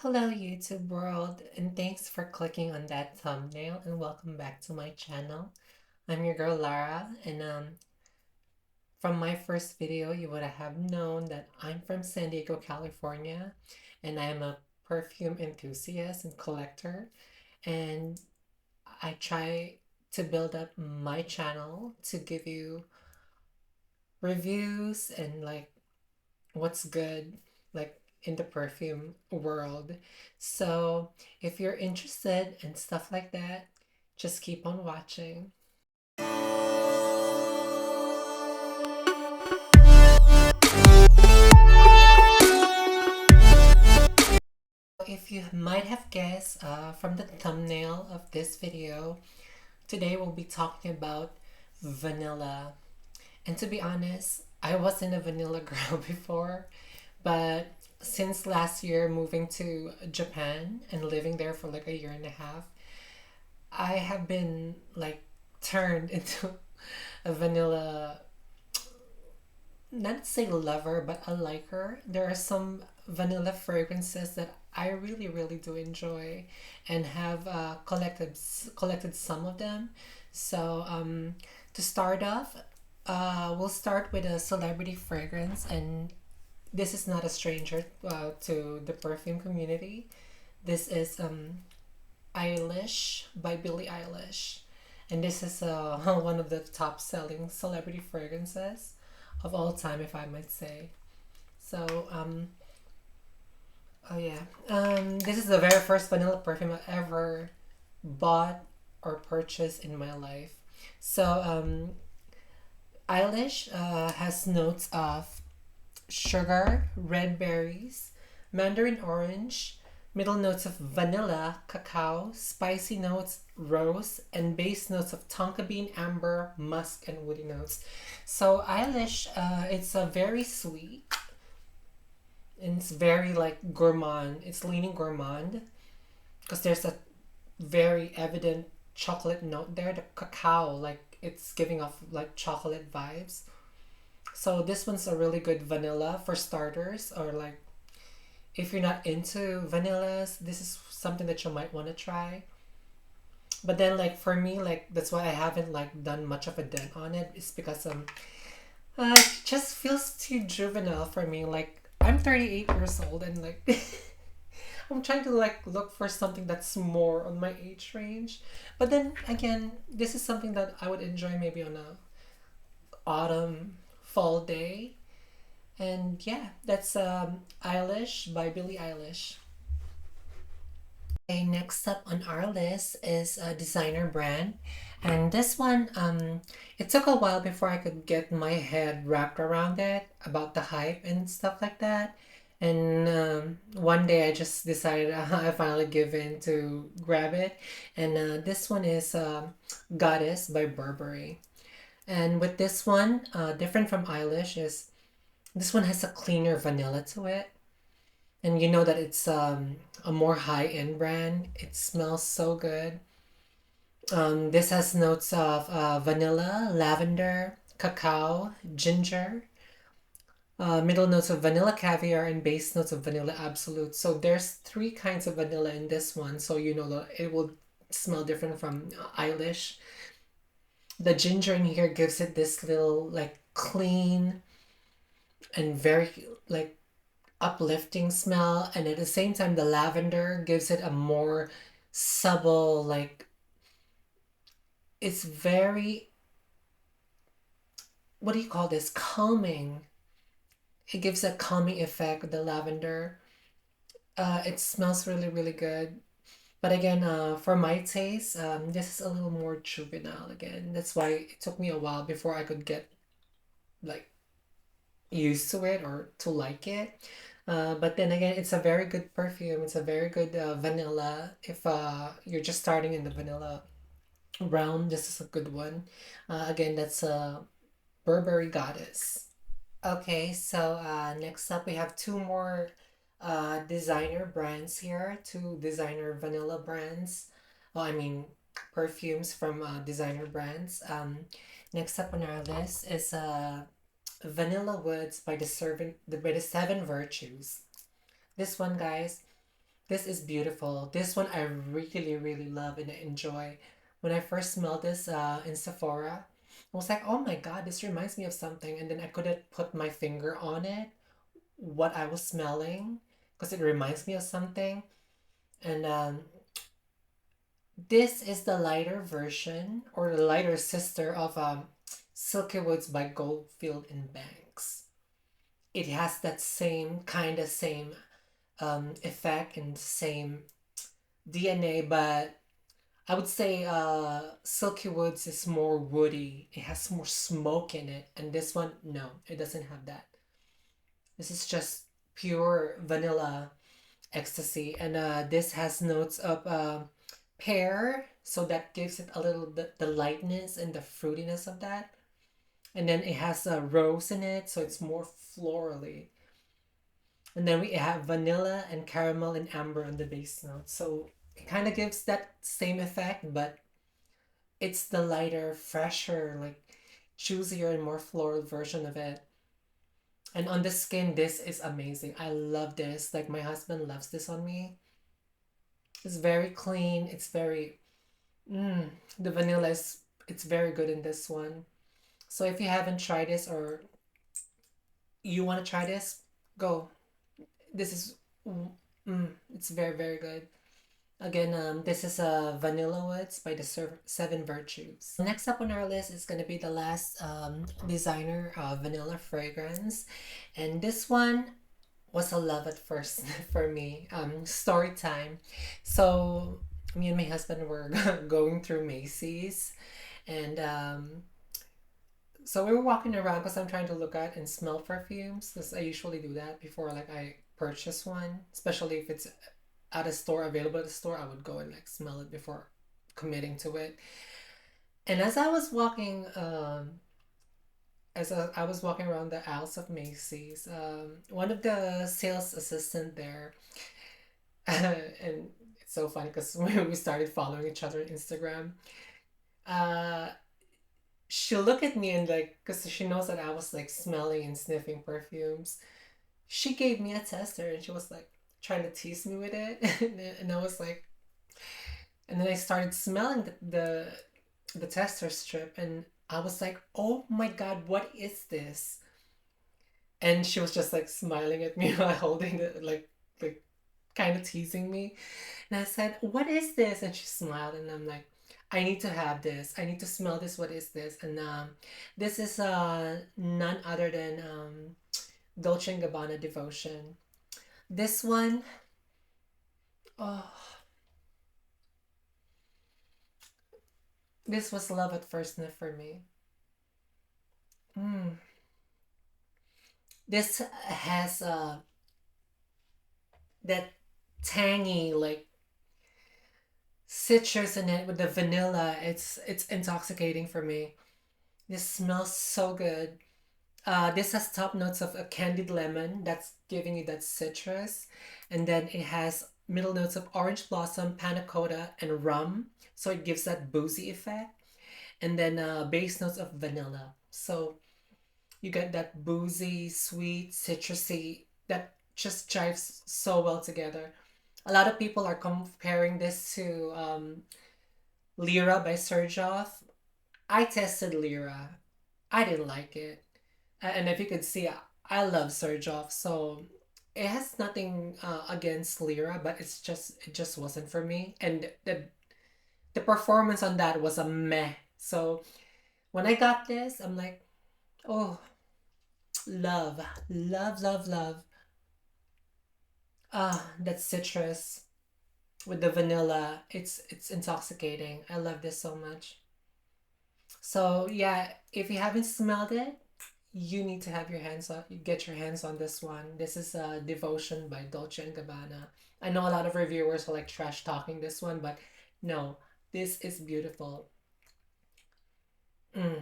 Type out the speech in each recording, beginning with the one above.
Hello, YouTube world, and thanks for clicking on that thumbnail and welcome back to my channel. I'm your girl Lara, and from my first video, you would have known that I'm from San Diego, California, and I'm a perfume enthusiast and collector, and I try to build up my channel to give you reviews and like what's good like in the perfume world. So if you're interested in stuff like that, just keep on watching. If you might have guessed from the thumbnail of this video, today we'll be talking about vanilla. And to be honest, I wasn't a vanilla girl before, but since last year moving to Japan and living there for like a year and a half, I have been like turned into a vanilla, not to say lover, but a liker. There are some vanilla fragrances that I really do enjoy and have collected some of them. So to start off, we'll start with a celebrity fragrance, and this is not a stranger to the perfume community. This is Eilish by Billie Eilish. And this is one of the top selling celebrity fragrances of all time, if I might say. So, oh yeah. This is the very first vanilla perfume I ever bought or purchased in my life. So, Eilish has notes of sugar, red berries, mandarin orange, middle notes of vanilla, cacao, spicy notes, rose, and base notes of tonka bean, amber, musk, and woody notes. So Eilish, it's a very sweet, and it's very like gourmand. It's leaning gourmand because there's a very evident chocolate note there. The cacao, like it's giving off like chocolate vibes. So this one's a really good vanilla for starters, or like if you're not into vanillas, this is something that you might want to try. But then like for me, like that's why I haven't like done much of a dent on it. It's because it just feels too juvenile for me. Like I'm 38 years old and like I'm trying to like look for something that's more on my age range. But then again, this is something that I would enjoy maybe on a autumn fall day. And yeah, that's Eilish by Billie Eilish. Okay, next up on our list is a designer brand. And this one, it took a while before I could get my head wrapped around it, about the hype and stuff like that. And one day I just decided I finally give in to grab it. And this one is Goddess by Burberry. And with this one, different from Eilish, is this one has a cleaner vanilla to it. And you know that it's a more high-end brand. It smells so good. This has notes of vanilla, lavender, cacao, ginger, middle notes of vanilla caviar, and base notes of vanilla absolute. So there's three kinds of vanilla in this one. So you know that it will smell different from Eilish. The ginger in here gives it this little like clean and very like uplifting smell, and at the same time the lavender gives it a more subtle like it's very, what do you call this, calming. It gives a calming effect, the lavender. It smells really good, but again, for my taste, this is a little more juvenile. Again, that's why it took me a while before I could get like used to it or to like it. But then again, it's a very good perfume. It's a very good vanilla. If you're just starting in the vanilla realm, this is a good one. Again, that's a Burberry Goddess. Okay, so next up we have two more designer brands here, two designer vanilla brands. Well, I mean perfumes from designer brands. Next up on our list is Vanilla Woods by the Seven Virtues. This one, guys, This is beautiful. This one I really, really love and enjoy. When I first smelled this in Sephora, I was like, oh my God, this reminds me of something. And then I couldn't put my finger on it, what I was smelling, because it reminds me of something. And this is the lighter version or the lighter sister of Silky Woods by Goldfield and Banks. It has that same kind of same effect and same DNA, but I would say Silky Woods is more woody. It has more smoke in it, and this one, no, it doesn't have that. This is just pure vanilla ecstasy, and this has notes of pear, so that gives it a little bit the lightness and the fruitiness of that. And then it has a rose in it, so it's more florally. And then we have vanilla and caramel and amber on the base note. So it kind of gives that same effect, but it's the lighter, fresher, like juicier and more floral version of it. And on the skin, this is amazing. I love this. Like my husband loves this on me. It's very clean. It's very the vanilla is it's very good in this one. So if you haven't tried this or you want to try this, go. This is it's very very good. Again, this is Vanilla Woods by the Seven Virtues. Next up on our list is going to be the last designer vanilla fragrance. And this one was a love at first for me. Story time. So, me and my husband were going through Macy's. And so we were walking around because I'm trying to look at and smell perfumes. Because I usually do that before like I purchase one, especially if it's at a store available at the store. I would go and like smell it before committing to it. And I was walking around the aisles of Macy's, one of the sales assistant there, and it's so funny because when we started following each other on Instagram, uh, she'll look at me and like, because she knows that I was like smelling and sniffing perfumes, she gave me a tester and she was like trying to tease me with it, and I was like, and then I started smelling the tester strip, and I was like, oh my God, what is this? And she was just like smiling at me while holding it, like kind of teasing me. And I said, what is this? And she smiled, and I'm like, I need to have this. I need to smell this. What is this? And this is none other than Dolce and Gabbana Devotion. This one, oh, this was love at first sniff for me. Mm. This has that tangy like citrus in it with the vanilla. It's intoxicating for me. This smells so good. This has top notes of a candied lemon that's giving you that citrus, and then it has middle notes of orange blossom, panna cotta, and rum. So it gives that boozy effect, and then base notes of vanilla. So you get that boozy, sweet, citrusy that just jives so well together. A lot of people are comparing this to Lyra by Serjoff. I tested Lyra. I didn't like it. And if you could see, I love Serjoff. So it has nothing against Lyra, but it just wasn't for me. And the performance on that was a meh. So when I got this, I'm like, oh, love, love, love, love. Ah, that citrus with the vanilla. It's intoxicating. I love this so much. So yeah, if you haven't smelled it, you need to have your hands on get your hands on this one. This is Devotion by Dolce and Gabbana. I know a lot of reviewers are like trash talking this one, but no, this is beautiful. Mm,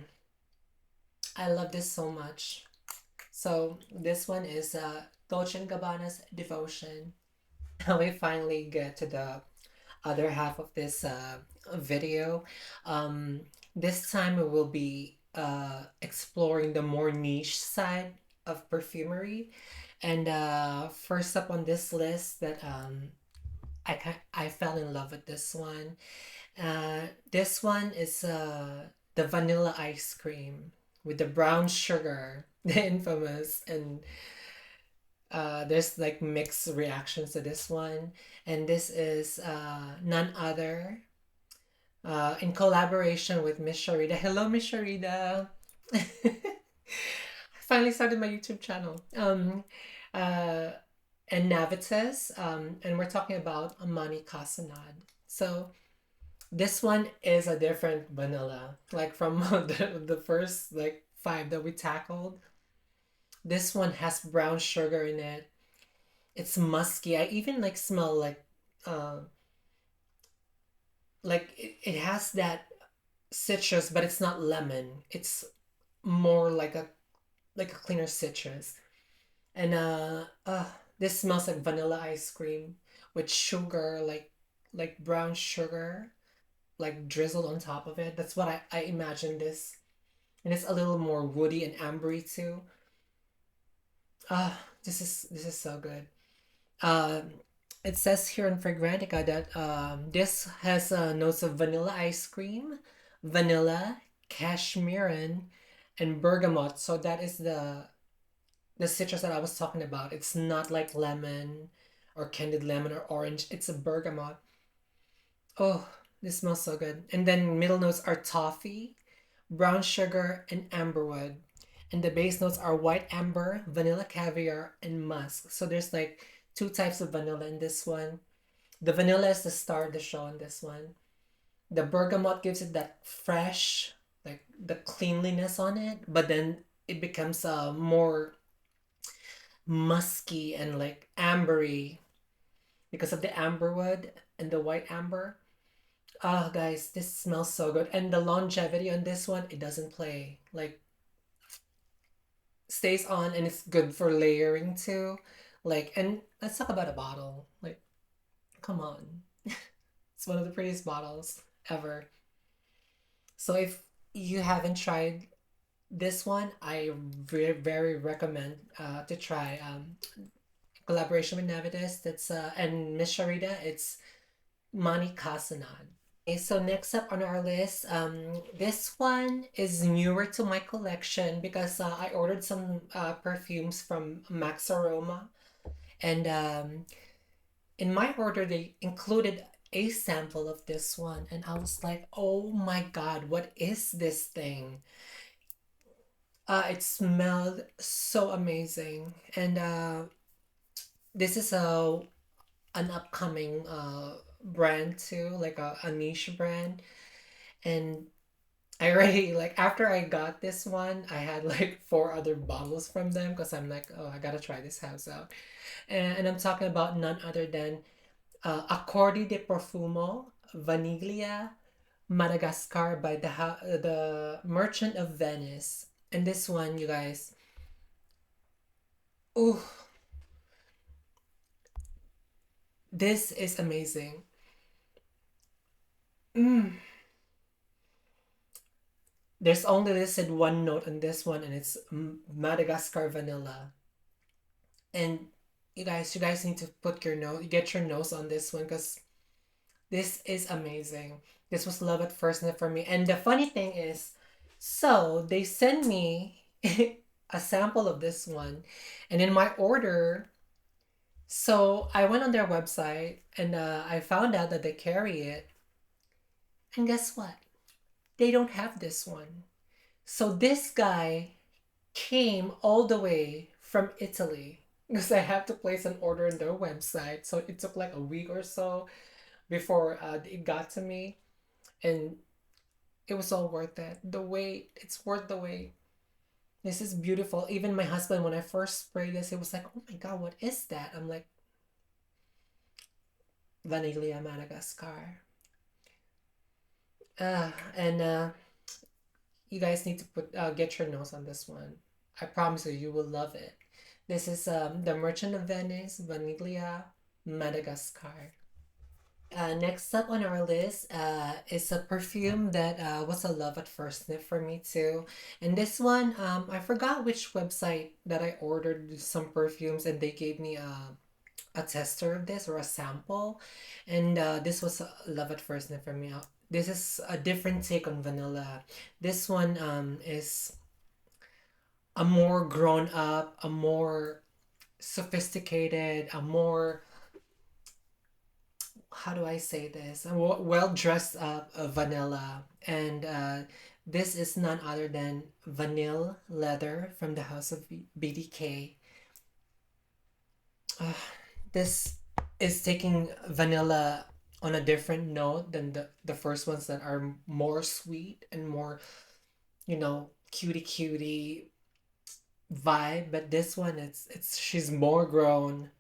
I love this so much. So this one is Dolce and Gabbana's Devotion. Now we finally get to the other half of this video. Um, this time we will be exploring the more niche side of perfumery. And first up on this list that I fell in love with this one. This one is the vanilla ice cream with the brown sugar, the infamous, and there's like mixed reactions to this one. And this is none other in collaboration with Miss Sharida. Hello, Miss Sharida. I finally started my YouTube channel. Uh, and Navitas, and we're talking about Amani Casanad. So this one is a different vanilla, like from the first like five that we tackled. This one has brown sugar in it. It's musky. I even like smell uh, like it has that citrus, but it's not lemon. It's more like a cleaner citrus. And this smells like vanilla ice cream with sugar, like brown sugar, like drizzled on top of it. That's what I imagine this. And it's a little more woody and ambery too. This is so good. Um, it says here in Fragrantica that this has notes of vanilla ice cream, vanilla, cashmeran, and bergamot. So that is the citrus that I was talking about. It's not like lemon or candied lemon or orange. It's a bergamot. Oh, this smells so good. And then middle notes are toffee, brown sugar, and amberwood. And the base notes are white amber, vanilla caviar, and musk. So there's like two types of vanilla in this one. The vanilla is the star of the show in this one. The bergamot gives it that fresh, like the cleanliness on it, but then it becomes more musky and like ambery because of the amberwood and the white amber. Oh, guys, this smells so good. And the longevity on this one, it doesn't play. Like, stays on and it's good for layering too. Like, and let's talk about a bottle. Like, come on. It's one of the prettiest bottles ever. So if you haven't tried this one, I very recommend to try collaboration with Navitas. That's and Miss Sharita. It's Mani Kasanad. Okay, so next up on our list, this one is newer to my collection because I ordered some perfumes from Max Aroma, and in my order they included a sample of this one, and I was like, oh my god, what is this thing? It smelled so amazing, and this is a an upcoming brand too, like a niche brand, and I already like after I got this one, I had like four other bottles from them because I'm like, oh, I gotta try this house out, and I'm talking about none other than Accordi de Profumo Vaniglia Madagascar by the Merchant of Venice, and this one, you guys, ooh, this is amazing. Mm. There's only listed one note on this one, and it's Madagascar vanilla. And you guys need to get your nose on this one because this is amazing. This was love at first sight for me. And the funny thing is, so they send me a sample of this one, and in my order, so I went on their website and I found out that they carry it. And guess what? They don't have this one. So this guy came all the way from Italy because I have to place an order on their website. So it took like a week or so before it got to me, and it was all worth it. The wait, it's worth the wait. This is beautiful. Even my husband, when I first sprayed this, he was like, "Oh my god, what is that?" I'm like, Vaniglia Madagascar. And you guys need to put get your nose on this one. I promise you, you will love it. This is the Merchant of Venice, Vaniglia Madagascar. Next up on our list is a perfume that was a love at first sniff for me too. And this one, I forgot which website that I ordered some perfumes and they gave me a a tester of this or a sample, and this was a love at first night for me. This is a different take on vanilla. This one is a more grown up, a more sophisticated, a more, how do I say this? A well dressed up vanilla, and this is none other than Vanille Leather from the House of BDK. Uh, this is taking vanilla on a different note than the first ones that are more sweet and more, cutie cutie vibe. But this one, it's she's more grown,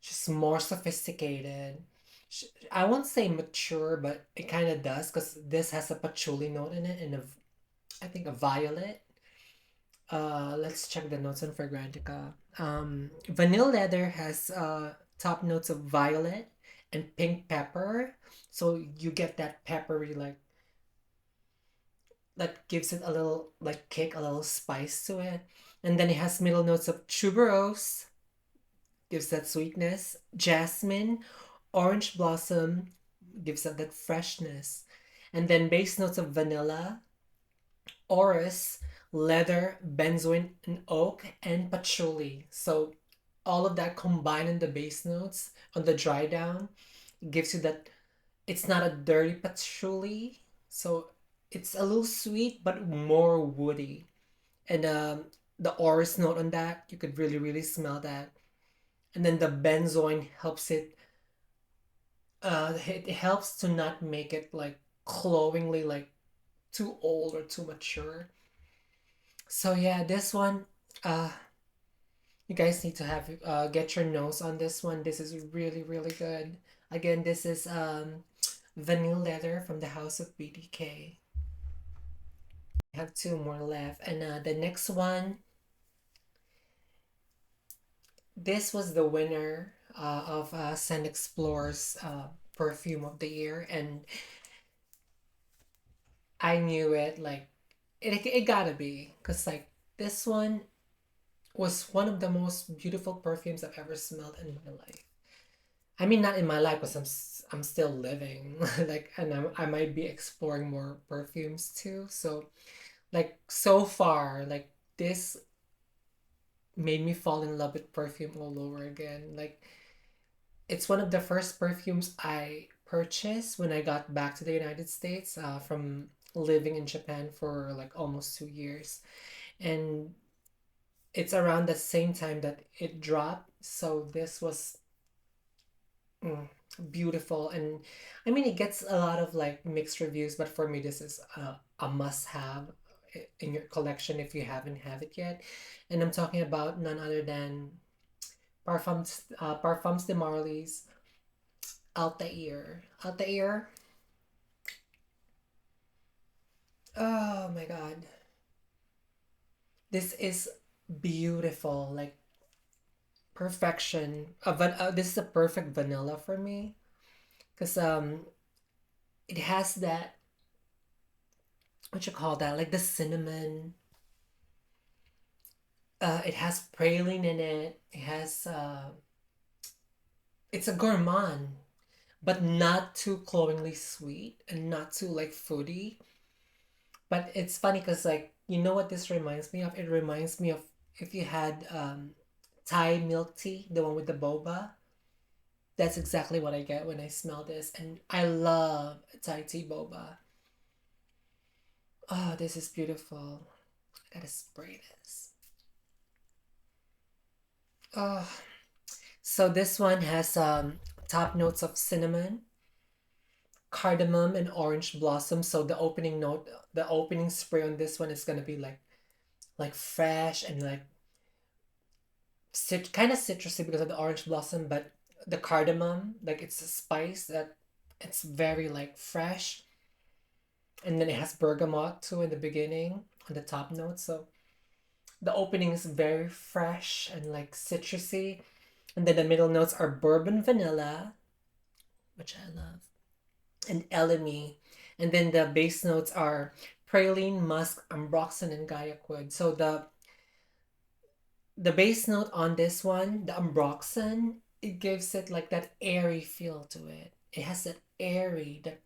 she's more sophisticated. I won't say mature, but it kind of does because this has a patchouli note in it and I think a violet. Let's check the notes on Fragrantica. Vanilla leather has top notes of violet and pink pepper, so you get that peppery like that gives it a little like kick, a little spice to it, and then it has middle notes of tuberose, gives that sweetness, jasmine, orange blossom, gives it that freshness, and then base notes of vanilla, orris, leather, benzoin, and oak, and patchouli. So all of that combined in the base notes on the dry down gives you that it's not a dirty patchouli. So it's a little sweet but more woody. And the orris note on that, you could really, really smell that. And then the benzoin helps it helps to not make it like glowingly like too old or too mature. So yeah, this one, uh, you guys need to have get your nose on this one. This is really really good. Again, this is Vanilla Leather from the House of BDK. I have two more left, and the next one, this was the winner of Scent Explorer's perfume of the year, and I knew it like it gotta be because like this one was one of the most beautiful perfumes I've ever smelled in my life. I mean, not in my life because I'm still living, like, and I might be exploring more perfumes too. So, like, so far, like, this made me fall in love with perfume all over again. Like, it's one of the first perfumes I purchased when I got back to the United States from living in Japan for like almost 2 years. And it's around the same time that it dropped. So this was mm, beautiful. And I mean, it gets a lot of like mixed reviews, but for me, this is a must have in your collection if you haven't have it yet. And I'm talking about none other than Parfums de Marly's Altair. Altair. Oh my God. This is beautiful. Like perfection. This is a perfect vanilla for me because it has that, what you call that, like the cinnamon. It has praline in it. It has it's a gourmand, but not too cloyingly sweet and not too like foodie. But it's funny because like you know what this reminds me of? It reminds me of if you had Thai milk tea, the one with the boba. That's exactly what I get when I smell this, and I love Thai tea boba. Oh, this is beautiful. I gotta spray this. Oh, so this one has top notes of cinnamon, cardamom, and orange blossom. So the opening spray on this one is gonna be like fresh and like kind of citrusy because of the orange blossom, but the cardamom, like it's a spice that it's very like fresh, and then it has bergamot too in the beginning on the top note. So the opening is very fresh and like citrusy, and then the middle notes are bourbon vanilla, which I love, and elemi, and then the base notes are praline, musk, ambroxan, and guaiac wood. So The bass note on this one, the ambroxan, it gives it like that airy feel to it. It has that airy, that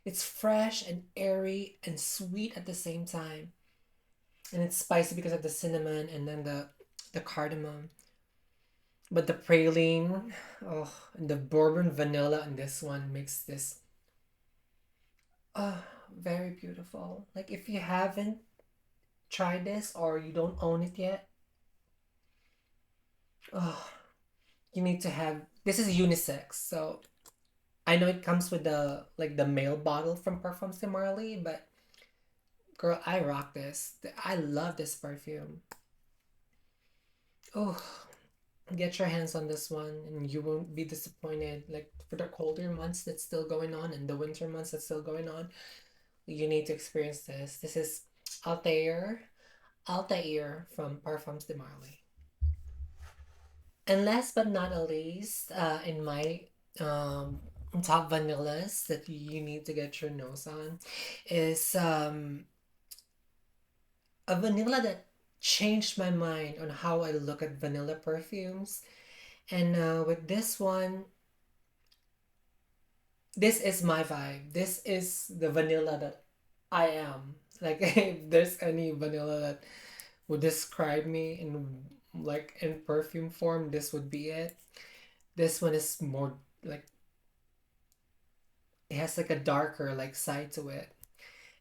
it's fresh and airy and sweet at the same time. And it's spicy because of the cinnamon and then the cardamom. But the praline, oh, and the bourbon vanilla in this one makes this oh, very beautiful. Like if you haven't tried this or you don't own it yet, oh, you need to have this is unisex. So I know it comes with the like the male bottle from Parfums de Marly, but girl, I rock this. I love this perfume. Oh, get your hands on this one and you won't be disappointed. Like for the colder months that's still going on and the winter months that's still going on, you need to experience this. This is Altair, Altair from Parfums de Marly. And last but not least, in my um, top vanillas that you need to get your nose on is a vanilla that changed my mind on how I look at vanilla perfumes. And with this one, this is my vibe. This is the vanilla that I am. Like if there's any vanilla that would describe me in like in perfume form, this would be it. This one is more like it has like a darker like side to it.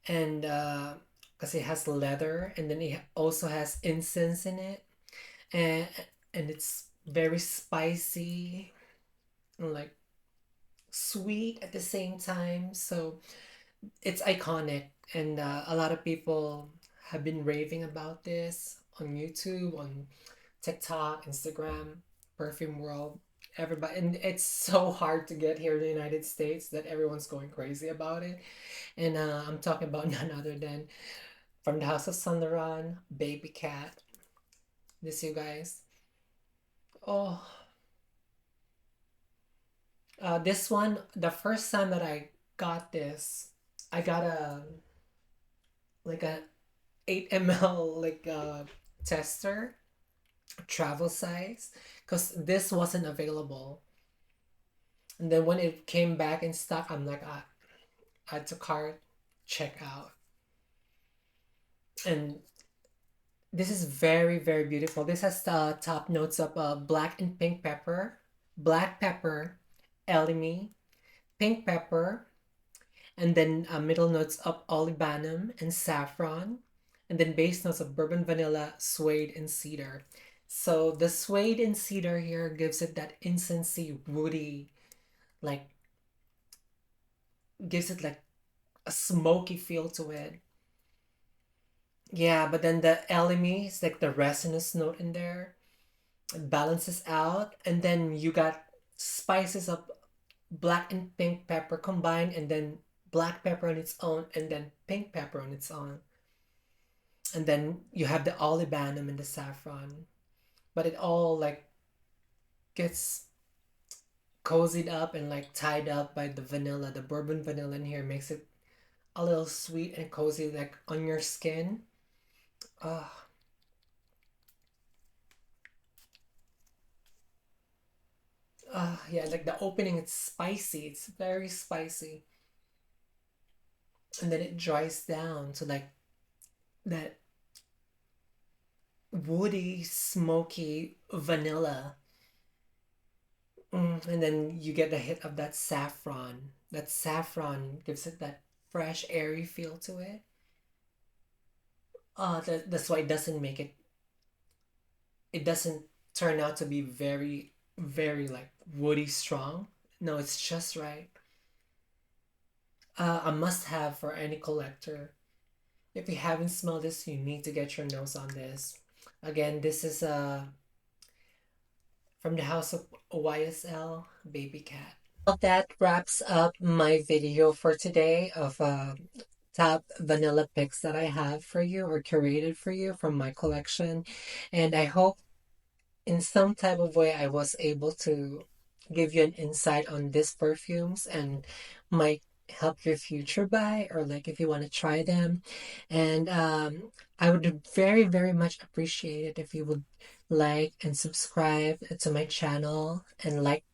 And because it has leather and then it also has incense in it. And it's very spicy and like sweet at the same time. So it's iconic, and a lot of people have been raving about this on YouTube, on TikTok, Instagram, perfume world. Everybody, and it's so hard to get here in the United States that everyone's going crazy about it. And I'm talking about none other than from the House of Saint Laurent, Baby Cat. This you guys. Oh, this one, the first time that I got this, I got a like a 8 ml like tester travel size because this wasn't available. And then when it came back in stock, I'm like, add to cart, check out. And this is very, very beautiful. This has top notes of black and pink pepper, black pepper, elemi, pink pepper, and then middle notes of olibanum and saffron, and then base notes of bourbon vanilla, suede, and cedar. So the suede and cedar here gives it that incensey, woody, like gives it like a smoky feel to it. Yeah, but then the elemi is like the resinous note in there. It balances out, and then you got spices of black and pink pepper combined, and then black pepper on its own, and then pink pepper on its own. And then you have the olibanum and the saffron, but it all like gets cozied up and like tied up by the vanilla. The bourbon vanilla in here makes it a little sweet and cozy, like on your skin. uh, yeah, like the opening, it's spicy, it's very spicy, and then it dries down to like that woody smoky vanilla. And then you get the hit of that saffron. That saffron gives it that fresh, airy feel to it. That's why it doesn't make it. It doesn't turn out to be very, very like woody strong. No, it's just right. A must-have for any collector. If you haven't smelled this, you need to get your nose on this. Again, this is from the house of YSL Baby Cat. Well, that wraps up my video for today of top vanilla picks that I have for you or curated for you from my collection. And I hope in some type of way I was able to give you an insight on these perfumes and might help your future buy or like if you want to try them. And I would very, very much appreciate it if you would like and subscribe to my channel, and like,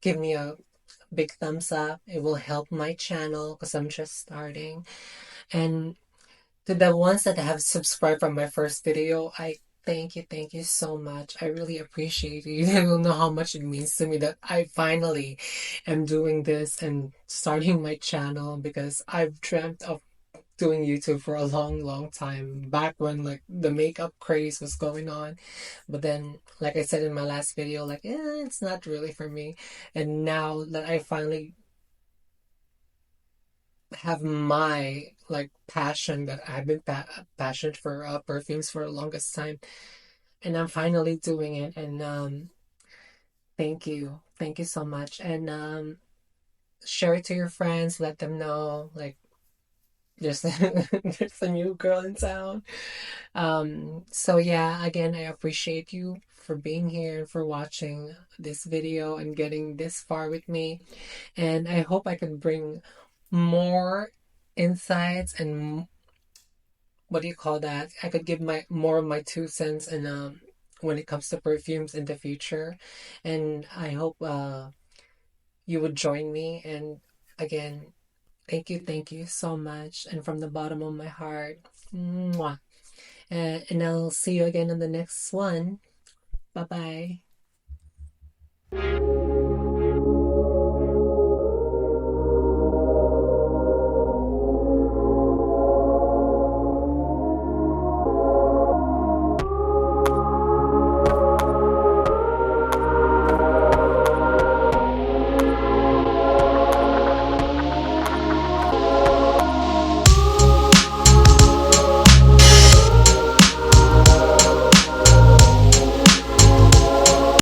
give me a big thumbs up. It will help my channel because I'm just starting. And to the ones that have subscribed from my first video, I thank you so much. I really appreciate it. You don't know how much it means to me that I finally am doing this and starting my channel, because I've dreamt of doing YouTube for a long time, back when like the makeup craze was going on. But then, like I said in my last video, like, it's not really for me. And now that I finally have my like passion, that I've been passionate for perfumes for the longest time, and I'm finally doing it. And thank you so much. And share it to your friends, let them know like there's there's a new girl in town. So yeah, again, I appreciate you for being here and for watching this video and getting this far with me. And I hope I can bring more insights and what do you call that? I could give my more of my 2 cents and when it comes to perfumes in the future. And I hope you would join me. And again, thank you so much. And from the bottom of my heart, mwah. And I'll see you again in the next one. Bye bye.